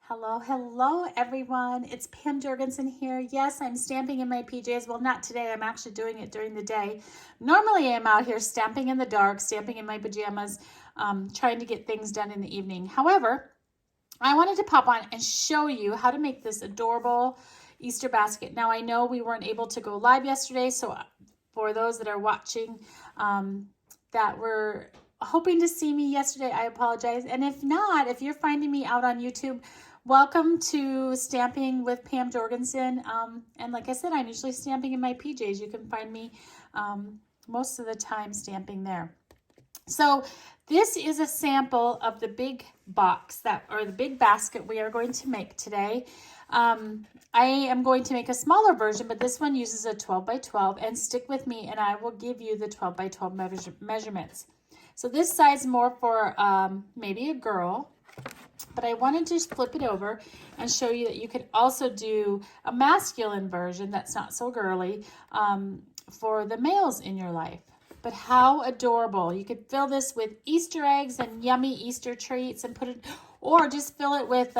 Hello, hello everyone. It's Pam Jorgensen here. Yes, I'm stamping in my PJs. Well, not today. I'm actually doing it during the day. Normally I'm out here stamping in the dark, stamping in my pajamas, trying to get things done in the evening. However, I wanted to pop on and show you how to make this adorable Easter basket. Now, I know we weren't able to go live yesterday, so for those that are watching that were hoping to see me yesterday, I apologize. And if not, if you're finding me out on YouTube, welcome to Stamping with Pam Jorgensen. And like I said, I'm usually stamping in my PJs. You can find me most of the time stamping there. So this is a sample of the big box or the big basket we are going to make today. I am going to make a smaller version, but this one uses a 12 by 12, and stick with me and I will give you the 12 by 12 measurements. So this size more for maybe a girl, but I wanted to just flip it over and show you that you could also do a masculine version that's not so girly for the males in your life. But how adorable. You could fill this with Easter eggs and yummy Easter treats and put it, or just fill it with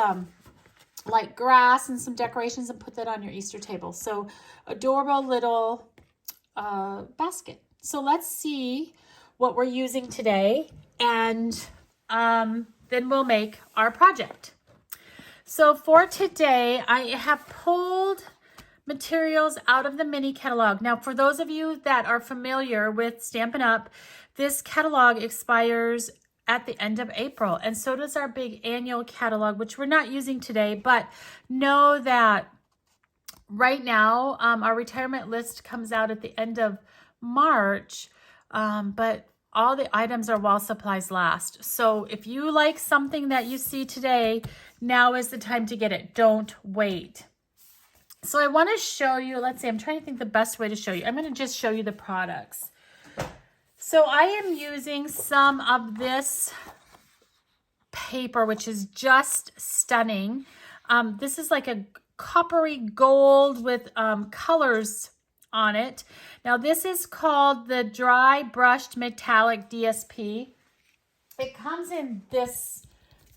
like grass and some decorations and put that on your Easter table. So adorable little basket. So let's see what we're using today, and then we'll make our project. So for today, I have pulled materials out of the mini catalog. Now, for those of you that are familiar with Stampin' Up, this catalog expires at the end of April, and so does our big annual catalog, which we're not using today, but know that right now our retirement list comes out at the end of March, but all the items are while supplies last. So if you like something that you see today, now is the time to get it. Don't wait. So I want to show you, let's see, I'm trying to think the best way to show you. I'm going to just show you the products. So I am using some of this paper, which is just stunning. This is like a coppery gold with colors on it. Now this is called the Dry Brushed Metallic DSP. It comes in this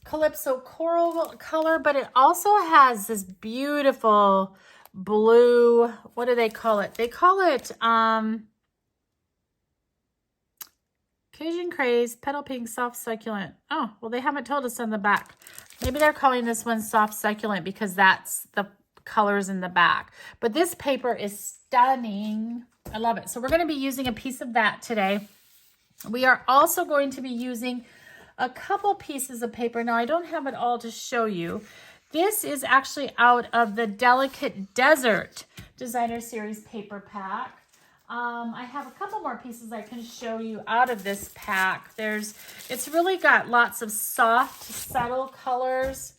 Calypso coral color, but it also has this beautiful blue, what do they call it? They call it Cajun Craze, Petal Pink, Soft Succulent. Oh, well, they haven't told us on the back. Maybe they're calling this one Soft Succulent because that's the colors in the back. But this paper is stunning. I love it. So we're going to be using a piece of that today. We are also going to be using a couple pieces of paper. Now, I don't have it all to show you. This is actually out of the Delicate Desert Designer Series paper pack. I have a couple more pieces I can show you out of this pack. It's really got lots of soft, subtle colors,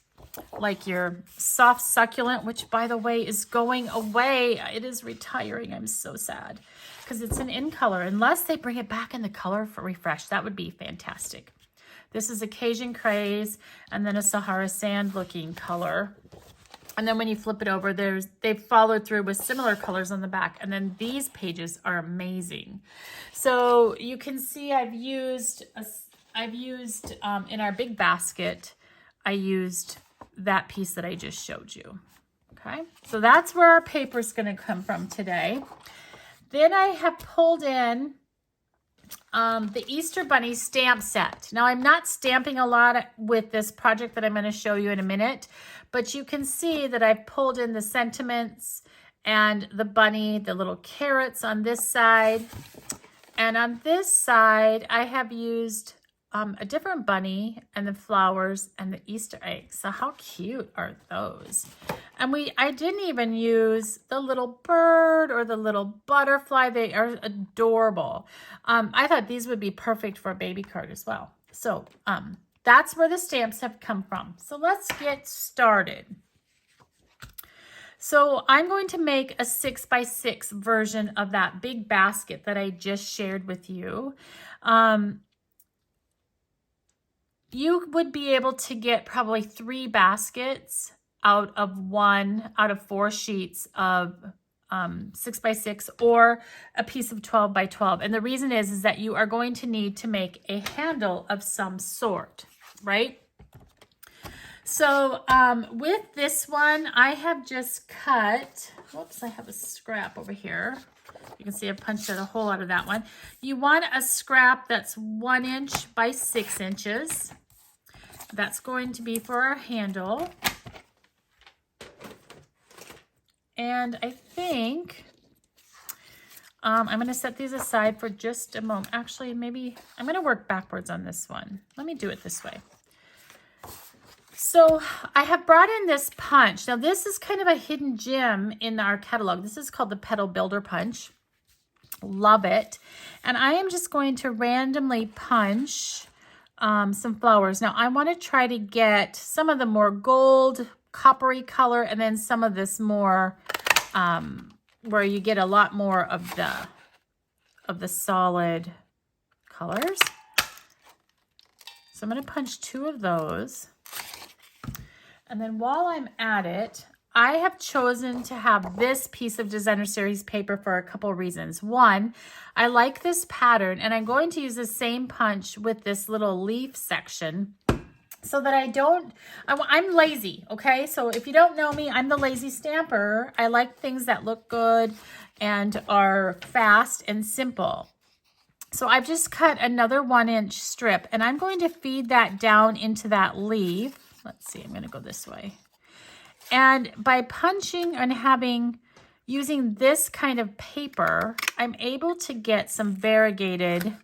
like your Soft Succulent, which, by the way, is going away. It is retiring. I'm so sad because it's an in color. Unless they bring it back in the color for refresh, that would be fantastic. This is a Cajun Craze, and then a Sahara Sand looking color. And then when you flip it over, they've followed through with similar colors on the back. And then these pages are amazing. So you can see I've used in our big basket, I used that piece that I just showed you. Okay, so that's where our paper is going to come from today. Then I have pulled in the Easter Bunny stamp set. Now, I'm not stamping a lot with this project that I'm going to show you in a minute, but you can see that I've pulled in the sentiments and the bunny, the little carrots on this side. And on this side, I have used a different bunny and the flowers and the Easter eggs. So how cute are those? And I didn't even use the little bird or the little butterfly. They are adorable. I thought these would be perfect for a baby card as well. So that's where the stamps have come from. So let's get started. So I'm going to make a 6x6 version of that big basket that I just shared with you. You would be able to get probably 3 baskets out of 4 sheets of 6x6 or a piece of 12 by 12. And the reason is that you are going to need to make a handle of some sort, right? So with this one, I have just cut, whoops, I have a scrap over here. You can see I punched out a hole out of that one. You want a scrap that's 1 inch by 6 inches. That's going to be for our handle. And I think I'm going to set these aside for just a moment. Actually, maybe I'm going to work backwards on this one. Let me do it this way. So I have brought in this punch. Now this is kind of a hidden gem in our catalog. This is called the Petal Builder Punch. Love it. And I am just going to randomly punch some flowers. Now I want to try to get some of the more gold, coppery color, and then some of this more where you get a lot more of the solid colors. So I'm going to punch 2 of those. And then while I'm at it, I have chosen to have this piece of Designer Series paper for a couple reasons. One, I like this pattern, and I'm going to use the same punch with this little leaf section so that I'm lazy, okay? So if you don't know me, I'm the lazy stamper. I like things that look good and are fast and simple. So I've just cut another 1 inch strip, and I'm going to feed that down into that leaf. Let's see, I'm going to go this way. And by punching and using this kind of paper, I'm able to get some variegated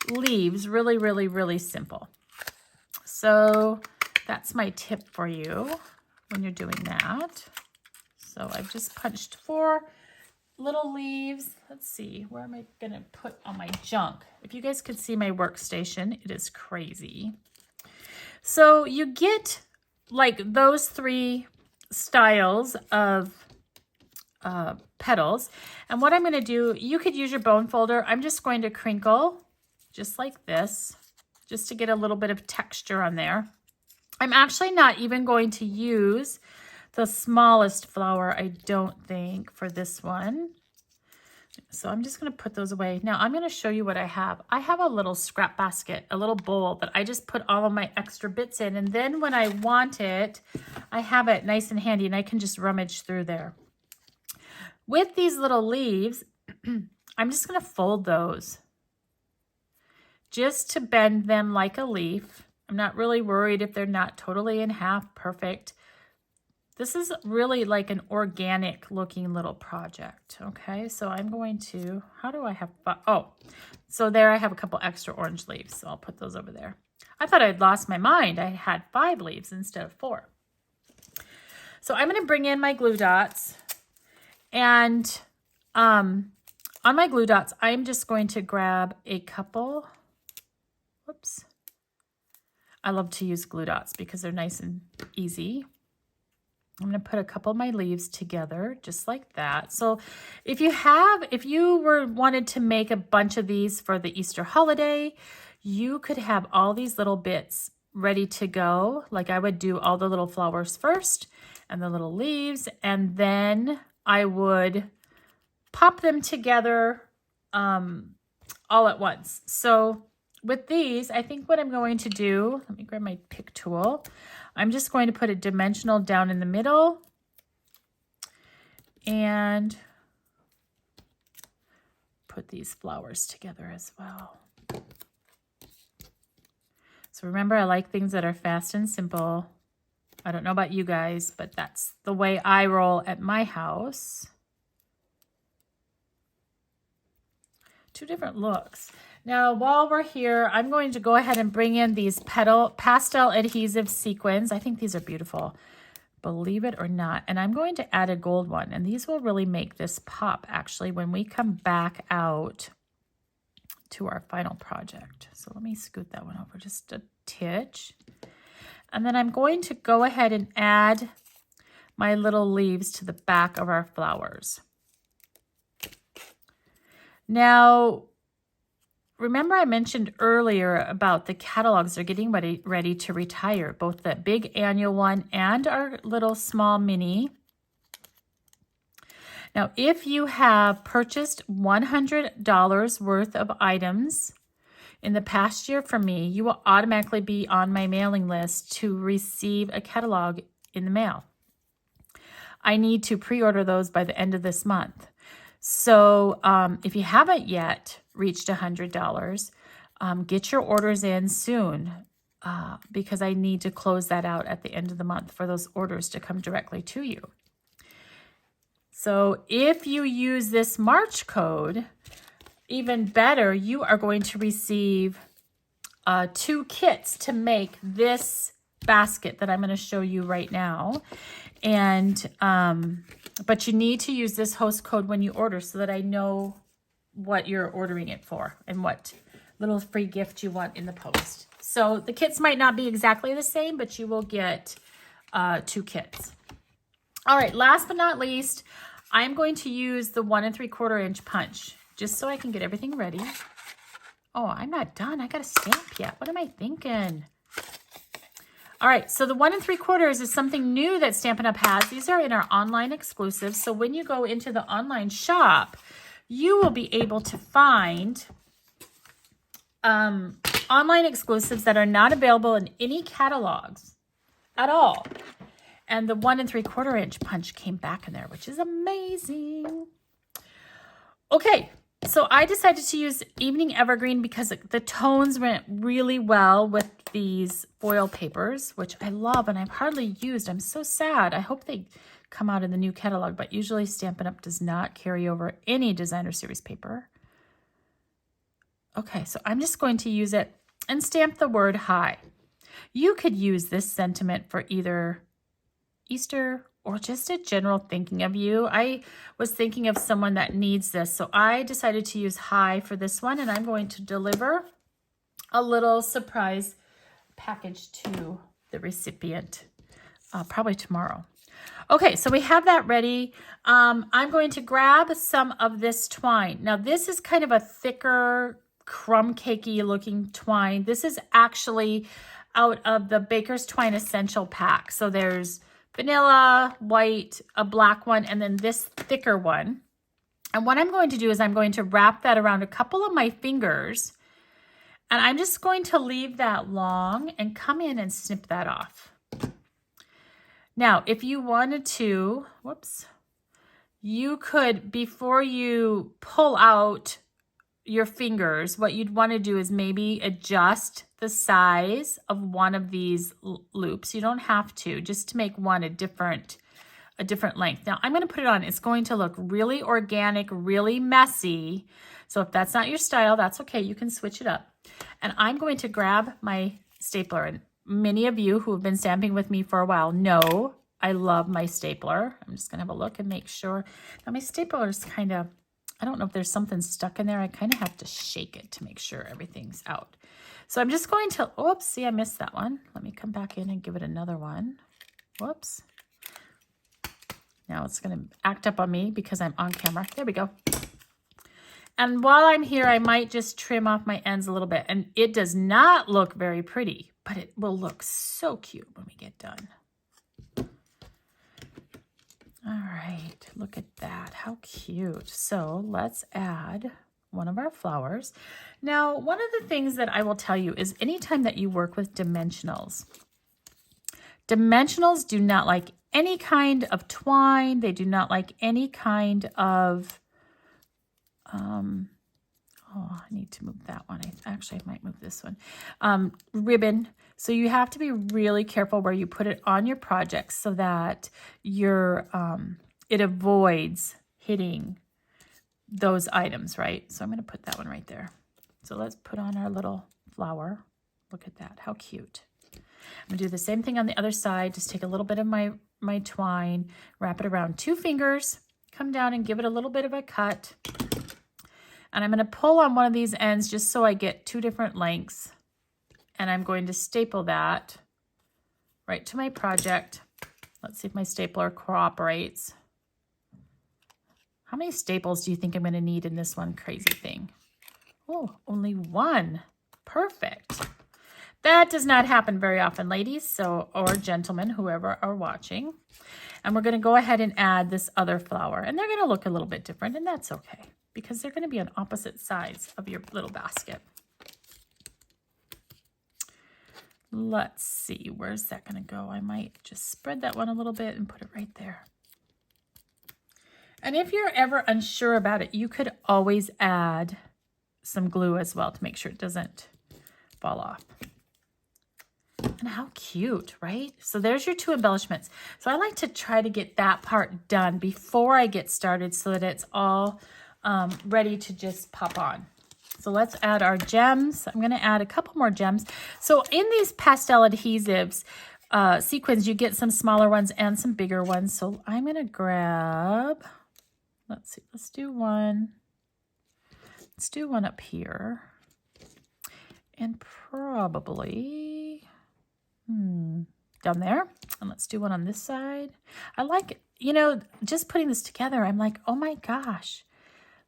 leaves really, really, really simple. So that's my tip for you when you're doing that. So I've just punched 4 little leaves. Let's see, where am I going to put all my junk? If you guys could see my workstation, it is crazy. So you get like those 3 styles of petals. And what I'm going to do, you could use your bone folder. I'm just going to crinkle just like this, just to get a little bit of texture on there. I'm actually not even going to use the smallest flower, I don't think, for this one. So I'm just going to put those away. Now I'm going to show you what I have. I have a little scrap basket, a little bowl that I just put all of my extra bits in. And then when I want it, I have it nice and handy and I can just rummage through there. With these little leaves, I'm just going to fold those just to bend them like a leaf. I'm not really worried if they're not totally in half perfect. This is really like an organic looking little project. Okay, so I'm going to, how do I have, oh, so there I have a couple extra orange leaves. So I'll put those over there. I thought I'd lost my mind. I had 5 leaves instead of 4. So I'm going to bring in my glue dots, and on my glue dots, I'm just going to grab a couple, whoops. I love to use glue dots because they're nice and easy. I'm going to put a couple of my leaves together just like that. So if you wanted to make a bunch of these for the Easter holiday, you could have all these little bits ready to go. Like I would do all the little flowers first and the little leaves, and then I would pop them together all at once. So with these, I think what I'm going to do, let me grab my pick tool. I'm just going to put a dimensional down in the middle and put these flowers together as well. So remember, I like things that are fast and simple. I don't know about you guys, but that's the way I roll at my house. 2 different looks. Now, while we're here, I'm going to go ahead and bring in these pastel adhesive sequins. I think these are beautiful, believe it or not. And I'm going to add a gold one. And these will really make this pop, actually, when we come back out to our final project. So let me scoot that one over just a titch. And then I'm going to go ahead and add my little leaves to the back of our flowers. Now, remember I mentioned earlier about the catalogs are getting ready to retire, both the big annual one and our little small mini. Now, if you have purchased $100 worth of items, in the past year for me, you will automatically be on my mailing list to receive a catalog in the mail. I need to pre-order those by the end of this month. So if you haven't yet reached $100, get your orders in soon because I need to close that out at the end of the month for those orders to come directly to you. So if you use this March code, even better, you are going to receive 2 kits to make this basket that I'm going to show you right now. And but you need to use this host code when you order so that I know what you're ordering it for and what little free gift you want in the post. So the kits might not be exactly the same, but you will get 2 kits. All right, last but not least, I'm going to use the 1 3/4 inch punch just so I can get everything ready. Oh, I'm not done. I got to stamp yet. What am I thinking? All right, so the 1 3/4 is something new that Stampin' Up! Has. These are in our online exclusives. So when you go into the online shop, you will be able to find online exclusives that are not available in any catalogs at all. And the 1 3/4 inch punch came back in there, which is amazing. Okay, so I decided to use Evening Evergreen because the tones went really well with these foil papers, which I love and I've hardly used. I'm so sad. I hope they come out in the new catalog, but usually Stampin' Up! Does not carry over any designer series paper. Okay, so I'm just going to use it and stamp the word hi. You could use this sentiment for either Easter or just a general thinking of you. I was thinking of someone that needs this, so I decided to use hi for this one, and I'm going to deliver a little surprise package to the recipient probably tomorrow. Okay, so we have that ready. I'm going to grab some of this twine. Now, this is kind of a thicker, crumb cakey looking twine. This is actually out of the Baker's Twine Essential Pack. So there's vanilla, white, a black one, and then this thicker one. And what I'm going to do is I'm going to wrap that around a couple of my fingers, and I'm just going to leave that long and come in and snip that off. Now, if you wanted to, whoops, you could, before you pull out your fingers, what you'd want to do is maybe adjust the size of one of these loops. You don't have to, just to make one a different length. Now I'm going to put it on. It's going to look really organic, really messy. So if that's not your style, that's okay. You can switch it up. And I'm going to grab my stapler. And many of you who have been stamping with me for a while know I love my stapler. I'm just going to have a look and make sure. Now my stapler is kind of, I don't know if there's something stuck in there. I kind of have to shake it to make sure everything's out. So I'm just going to, oops, see, I missed that one. Let me come back in and give it another one. Whoops. Now it's going to act up on me because I'm on camera. There we go. And while I'm here, I might just trim off my ends a little bit. And it does not look very pretty, but it will look so cute when we get done. All right, look at that. How cute. So let's add one of our flowers. Now, one of the things that I will tell you is anytime that you work with dimensionals do not like any kind of twine. They do not like any kind of, I need to move that one. I might move this one. Ribbon. So you have to be really careful where you put it on your projects so that it avoids hitting those items, right? So I'm going to put that one right there. So let's put on our little flower. Look at that. How cute. I'm going to do the same thing on the other side. Just take a little bit of my twine, wrap it around 2 fingers, come down and give it a little bit of a cut. And I'm going to pull on one of these ends just so I get 2 different lengths. And I'm going to staple that right to my project. Let's see if my stapler cooperates. How many staples do you think I'm going to need in this one crazy thing? Oh, only 1. Perfect. That does not happen very often, ladies, or gentlemen, whoever are watching. And we're going to go ahead and add this other flower. And they're going to look a little bit different, and that's okay, because they're going to be on opposite sides of your little basket. let's see, where's that going to go? I might just spread that one a little bit and put it right there. And if you're ever unsure about it, you could always add some glue as well to make sure it doesn't fall off. And how cute, right? So there's your 2 embellishments. So I like to try to get that part done before I get started so that it's all ready to just pop on. So let's add our gems. I'm going to add a couple more gems. So in these pastel adhesives, sequins, you get some smaller ones and some bigger ones. So I'm going to grab, let's see, let's do one. Let's do one up here. And probably down there. And let's do one on this side. I like, you know, just putting this together, I'm like, oh my gosh.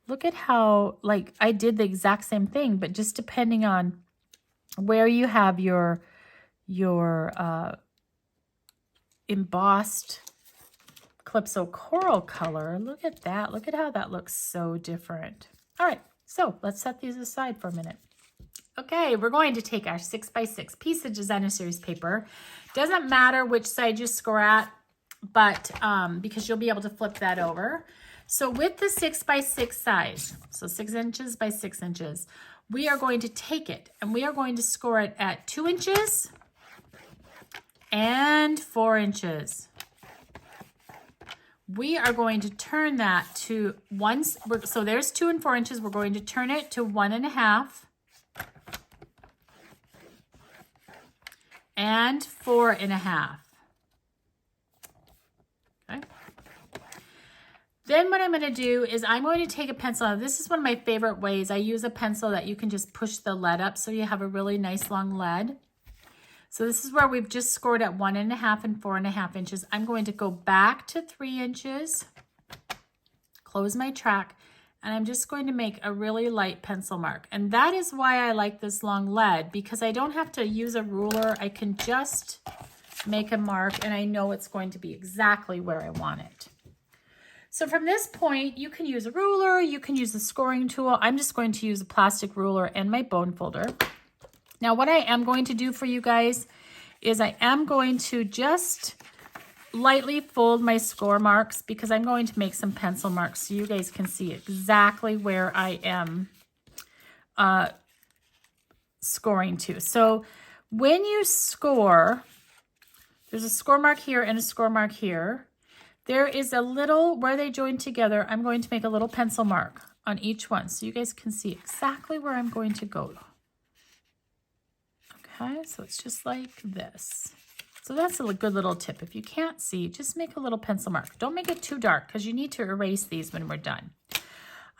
Look at how, like, I did the exact same thing, but just depending on where you have your embossed Calypso coral color. Look at that. Look at how that looks so different. All right, so let's set these aside for a minute. Okay, we're going to take our 6x6 piece of designer series paper. Doesn't matter which side you score at, but because you'll be able to flip that over. So with the 6x6 size, so 6 inches by 6 inches, we are going to take it and we are going to score it at 2 inches and 4 inches. We are going to turn that to one, so there's 2 and 4 inches. We're going to turn it to 1.5 and 4.5. Okay. Then what I'm going to do is I'm going to take a pencil. Now, this is one of my favorite ways. I use a pencil that you can just push the lead up so you have a really nice long lead. So this is where we've just scored at 1.5 and 4.5 inches. I'm going to go back to 3 inches, close my track, and I'm just going to make a really light pencil mark. And that is why I like this long lead, because I don't have to use a ruler. I can just make a mark and I know it's going to be exactly where I want it. So from this point, you can use a ruler, you can use a scoring tool. I'm just going to use a plastic ruler and my bone folder. Now, what I am going to do for you guys is I am going to just lightly fold my score marks because I'm going to make some pencil marks so you guys can see exactly where I am scoring to. So when you score, there's a score mark here and a score mark here. There is a little, where they join together, I'm going to make a little pencil mark on each one so you guys can see exactly where I'm going to go. Okay, so it's just like this. So that's a good little tip. If you can't see, just make a little pencil mark. Don't make it too dark because you need to erase these when we're done.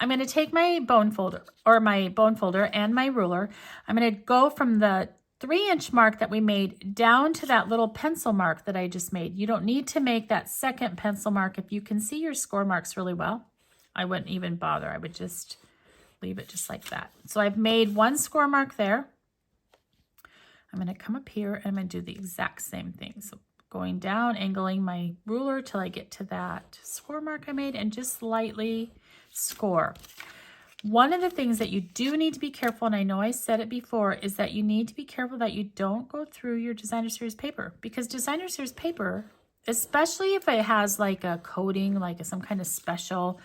I'm going to take my bone folder and my ruler. I'm going to go from the 3-inch mark that we made down to that little pencil mark that I just made. You don't need to make that second pencil mark. If you can see your score marks really well, I wouldn't even bother. I would just leave it just like that. So I've made one score mark there. I'm going to come up here and I'm going to do the exact same thing. So going down, angling my ruler till I get to that score mark I made and just lightly score. One of the things that you do need to be careful, and I know I said it before, is that you need to be careful that you don't go through your designer series paper, because designer series paper, especially if it has like a coating, like some kind of special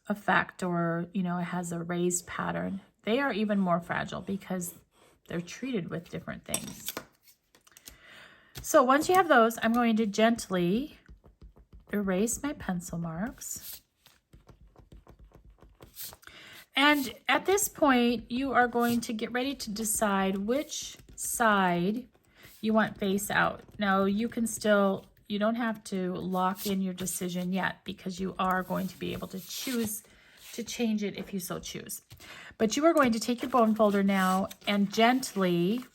effect, or, you know, it has a raised pattern, they are even more fragile because they're treated with different things. So once you have those, I'm going to gently erase my pencil marks. And at this point, you are going to get ready to decide which side you want face out. Now, you can still, you don't have to lock in your decision yet because you are going to be able to choose to change it if you so choose. But you are going to take your bone folder now and gently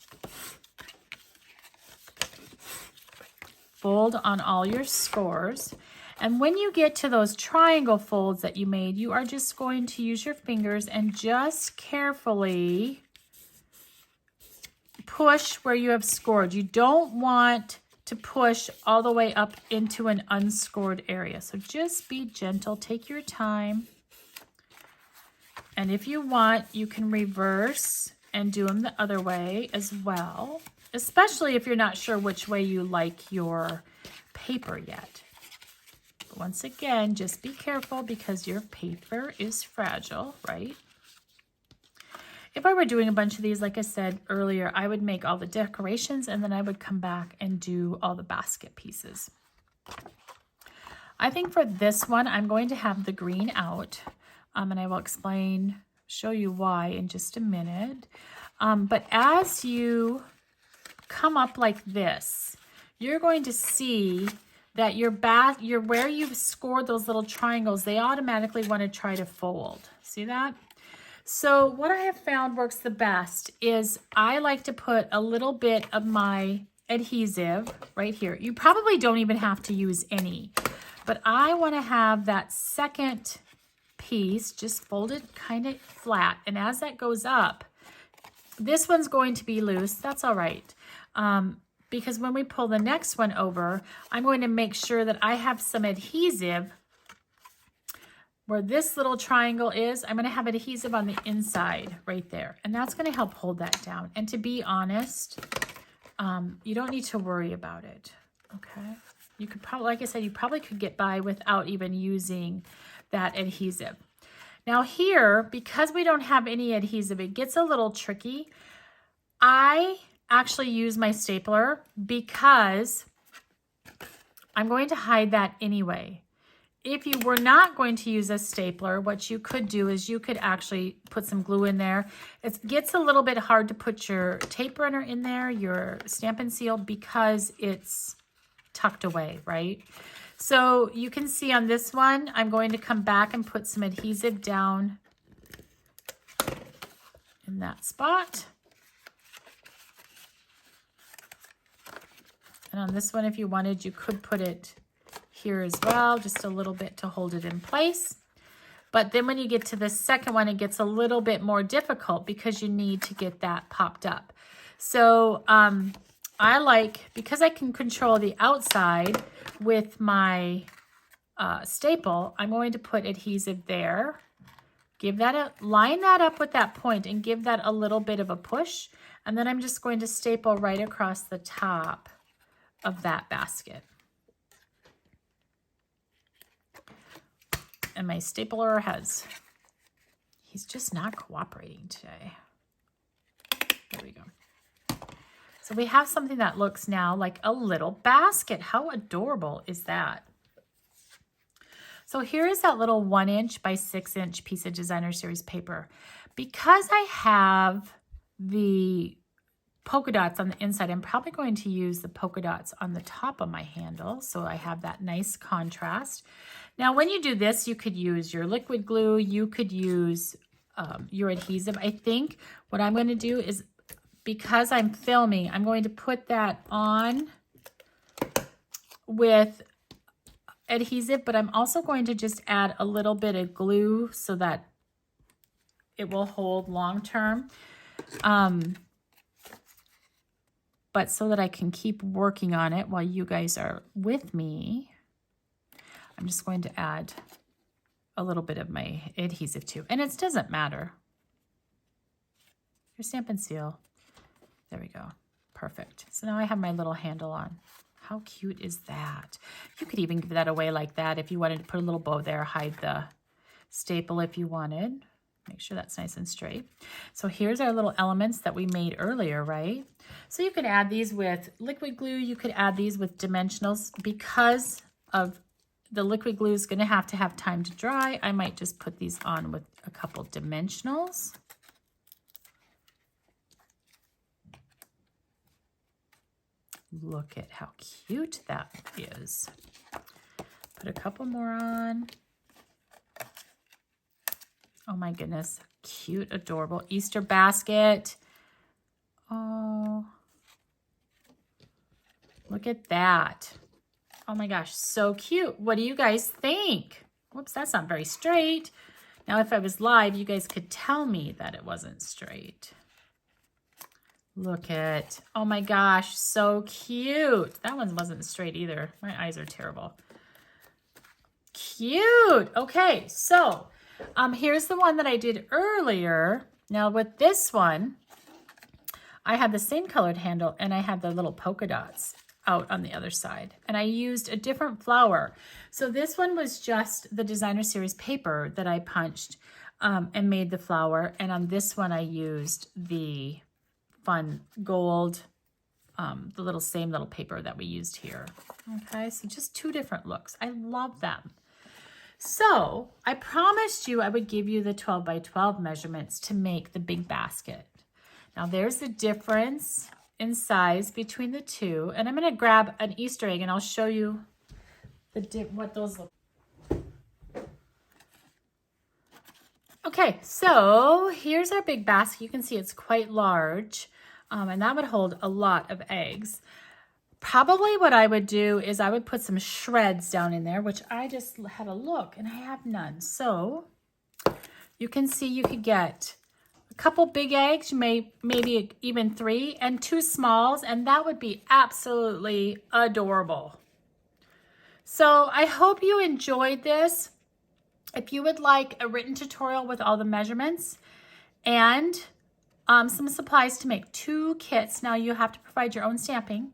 fold on all your scores. And when you get to those triangle folds that you made, you are just going to use your fingers and just carefully push where you have scored. You don't want to push all the way up into an unscored area. So just be gentle, take your time. And if you want, you can reverse and do them the other way as well, especially if you're not sure which way you like your paper yet. But once again, just be careful because your paper is fragile, right? If I were doing a bunch of these, like I said earlier, I would make all the decorations and then I would come back and do all the basket pieces. I think for this one, I'm going to have the green out, and I will show you why in just a minute. But as you come up like this, you're going to see that where you've scored those little triangles, they automatically want to try to fold. See that? So what I have found works the best is I like to put a little bit of my adhesive right here. You probably don't even have to use any, but I want to have that second piece just folded kind of flat. And as that goes up, this one's going to be loose. That's all right. Because when we pull the next one over, I'm going to make sure that I have some adhesive where this little triangle is. I'm going to have adhesive on the inside right there. And that's going to help hold that down. And to be honest, you don't need to worry about it. Okay. You could probably, like I said, you probably could get by without even using that adhesive. Now here, because we don't have any adhesive, it gets a little tricky. I actually use my stapler because I'm going to hide that anyway. If you were not going to use a stapler, what you could do is you could actually put some glue in there. It gets a little bit hard to put your tape runner in there, your Stampin' Seal, because it's tucked away, right? So you can see on this one, I'm going to come back and put some adhesive down in that spot. And on this one, if you wanted, you could put it here as well, just a little bit to hold it in place. But then when you get to the second one, it gets a little bit more difficult because you need to get that popped up. So because I can control the outside with my staple, I'm going to put adhesive there. Line that up with that point and give that a little bit of a push. And then I'm just going to staple right across the top of that basket. And my stapler he's just not cooperating today. There we go. So we have something that looks now like a little basket. How adorable is that? So here is that little 1" by 6" piece of Designer Series paper. Because I have the polka dots on the inside, I'm probably going to use the polka dots on the top of my handle, so I have that nice contrast. Now, when you do this, you could use your liquid glue, you could use your adhesive. I think what I'm going to do is, because I'm filming, I'm going to put that on with adhesive, but I'm also going to just add a little bit of glue so that it will hold long term. But so that I can keep working on it while you guys are with me, I'm just going to add a little bit of my adhesive too. And it doesn't matter. Your Stampin' Seal. There we go. Perfect. So now I have my little handle on. How cute is that? You could even give that away like that if you wanted to put a little bow there, hide the staple if you wanted. Make sure that's nice and straight. So here's our little elements that we made earlier, right? So you could add these with liquid glue. You could add these with dimensionals. Because of the liquid glue is going to have time to dry, I might just put these on with a couple dimensionals. Look at how cute that is. Put a couple more on. Oh my goodness, cute, adorable Easter basket. Oh, look at that. Oh my gosh, so cute. What do you guys think? Whoops, that's not very straight. Now, if I was live, you guys could tell me that it wasn't straight. Look at, oh my gosh, so cute. That one wasn't straight either. My eyes are terrible. Cute. Okay, so here's the one that I did earlier. Now with this one, I had the same colored handle and I had the little polka dots out on the other side. And I used a different flower. So this one was just the designer series paper that I punched and made the flower. And on this one, I used the fun gold, the same little paper that we used here. Okay, so just two different looks. I love them. So I promised you I would give you the 12 by 12 measurements to make the big basket. Now there's the difference in size between the two. And I'm going to grab an Easter egg and I'll show you what those look like. Okay, so here's our big basket. You can see it's quite large, and that would hold a lot of eggs. Probably what I would do is I would put some shreds down in there, which I just had a look and I have none. So you can see you could get a couple big eggs, maybe even 3, and 2 smalls, and that would be absolutely adorable. So I hope you enjoyed this. If you would like a written tutorial with all the measurements and some supplies to make 2 kits, now you have to provide your own stamping.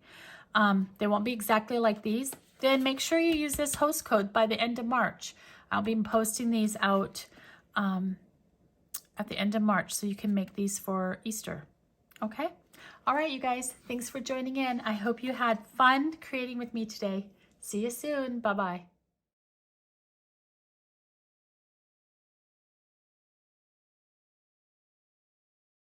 They won't be exactly like these. Then make sure you use this host code by the end of March. I'll be posting these out at the end of March so you can make these for Easter. Okay? All right, you guys. Thanks for joining in. I hope you had fun creating with me today. See you soon. Bye-bye.